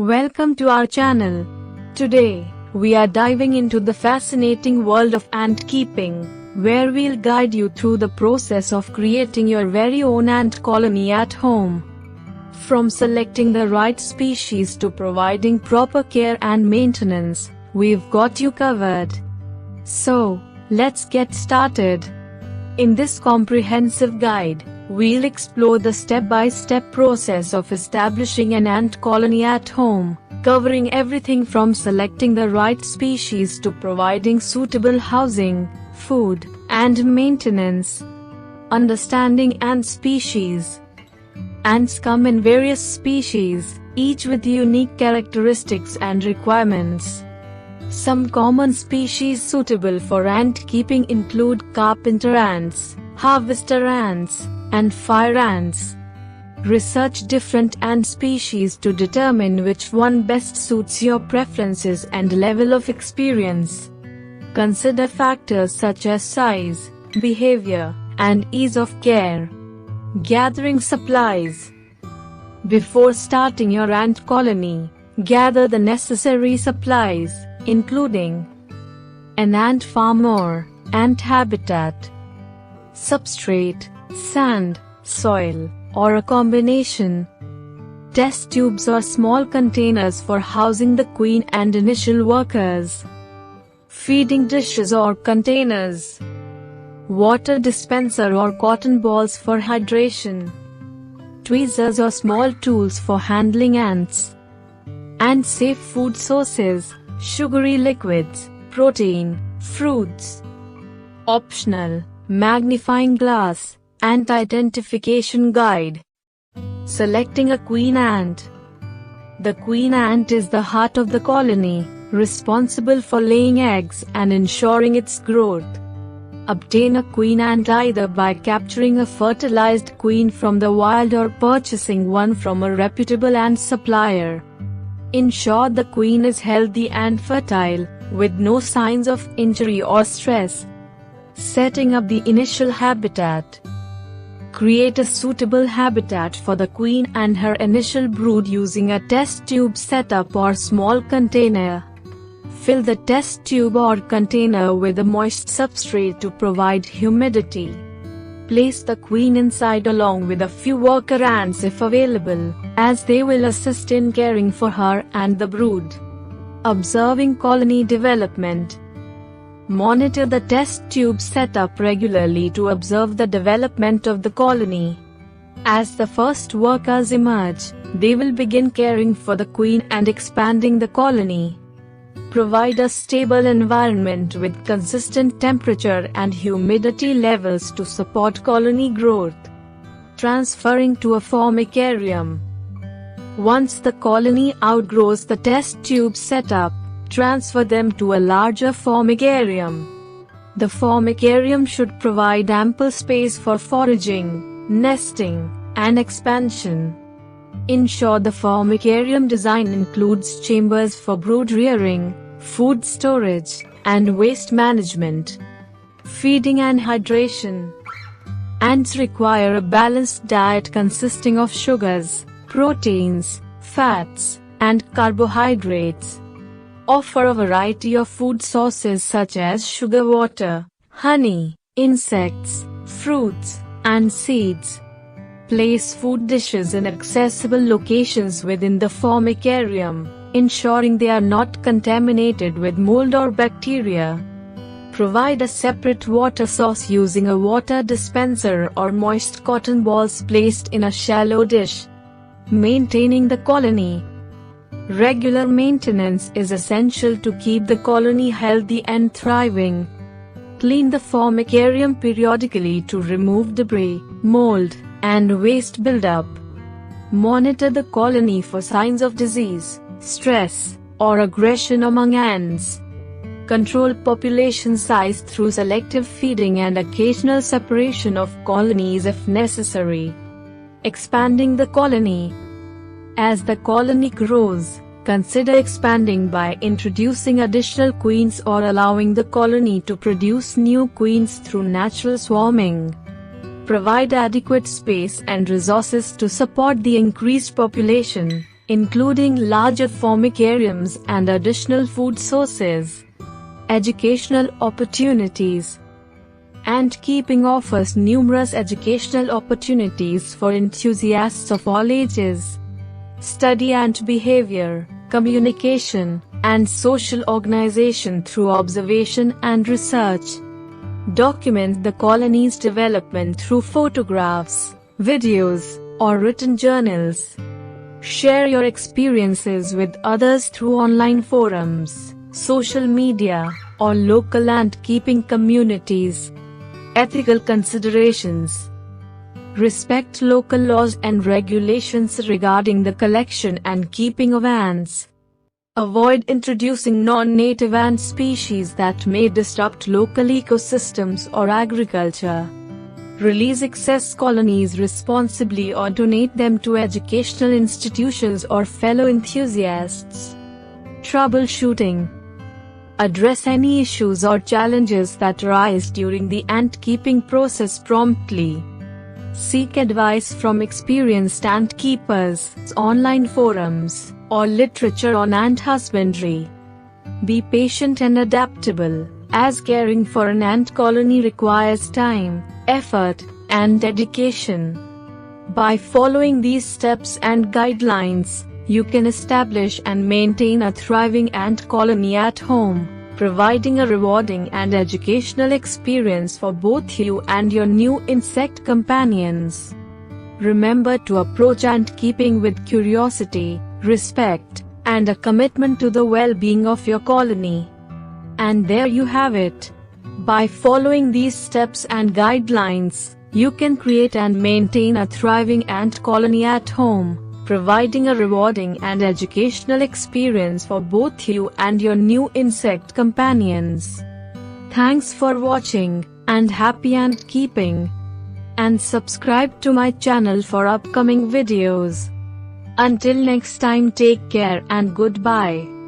Welcome to our channel. Today, we are diving into the fascinating world of ant keeping, where we'll guide you through the process of creating your very own ant colony at home. From selecting the right species to providing proper care and maintenance, we've got you covered. So, let's get started. In this comprehensive guide, we'll explore the step-by-step process of establishing an ant colony at home, covering everything from selecting the right species to providing suitable housing, food, and maintenance. Understanding ant species. Ants come in various species, each with unique characteristics and requirements. Some common species suitable for ant keeping include carpenter ants, harvester ants, and fire ants. Research different ant species to determine which one best suits your preferences and level of experience. Consider factors such as size, behavior, and ease of care. Gathering supplies. Before starting your ant colony, gather the necessary supplies, including an ant farm or ant habitat, substrate, sand, soil, or a combination, test tubes or small containers for housing the queen and initial workers, feeding dishes or containers, water dispenser or cotton balls for hydration, tweezers or small tools for handling ants, and safe food sources, sugary liquids, protein, fruits. Optional, magnifying glass, ant identification guide. Selecting a queen ant. The queen ant is the heart of the colony, responsible for laying eggs and ensuring its growth. Obtain a queen ant either by capturing a fertilized queen from the wild or purchasing one from a reputable ant supplier. Ensure the queen is healthy and fertile, with no signs of injury or stress. Setting up the initial habitat. Create a suitable habitat for the queen and her initial brood using a test tube setup or small container. Fill the test tube or container with a moist substrate to provide humidity. Place the queen inside along with a few worker ants if available, as they will assist in caring for her and the brood. Observing colony development. Monitor the test tube setup regularly to observe the development of the colony. As the first workers emerge, they will begin caring for the queen and expanding the colony. Provide a stable environment with consistent temperature and humidity levels to support colony growth. Transferring to a formicarium. Once the colony outgrows the test tube setup, transfer them to a larger formicarium. The formicarium should provide ample space for foraging, nesting, and expansion. Ensure the formicarium design includes chambers for brood rearing, food storage, and waste management. Feeding and hydration. Ants require a balanced diet consisting of sugars, proteins, fats, and carbohydrates. Offer a variety of food sources such as sugar water, honey, insects, fruits, and seeds. Place food dishes in accessible locations within the formicarium, ensuring they are not contaminated with mold or bacteria. Provide a separate water source using a water dispenser or moist cotton balls placed in a shallow dish. Maintaining the colony. Regular maintenance is essential to keep the colony healthy and thriving. Clean the formicarium periodically to remove debris, mold, and waste buildup. Monitor the colony for signs of disease, stress, or aggression among ants. Control population size through selective feeding and occasional separation of colonies if necessary. Expanding the colony. As the colony grows, consider expanding by introducing additional queens or allowing the colony to produce new queens through natural swarming. Provide adequate space and resources to support the increased population, including larger formicariums and additional food sources. Educational opportunities. Antkeeping offers numerous educational opportunities for enthusiasts of all ages. Study ant behavior, communication, and social organization through observation and research. Document the colony's development through photographs, videos, or written journals. Share your experiences with others through online forums, social media, or local ant-keeping communities. Ethical considerations. Respect local laws and regulations regarding the collection and keeping of ants. Avoid introducing non-native ant species that may disrupt local ecosystems or agriculture. Release excess colonies responsibly or donate them to educational institutions or fellow enthusiasts. Troubleshooting. Address any issues or challenges that arise during the ant-keeping process promptly. Seek advice from experienced ant keepers, online forums, or literature on ant husbandry. Be patient and adaptable, as caring for an ant colony requires time, effort, and dedication. By following these steps and guidelines, you can establish and maintain a thriving ant colony at home, providing a rewarding and educational experience for both you and your new insect companions. Remember to approach ant-keeping with curiosity, respect, and a commitment to the well-being of your colony. And there you have it. By following these steps and guidelines, you can create and maintain a thriving ant colony at home, providing a rewarding and educational experience for both you and your new insect companions. Thanks for watching, and happy ant keeping! And subscribe to my channel for upcoming videos. Until next time, take care and goodbye.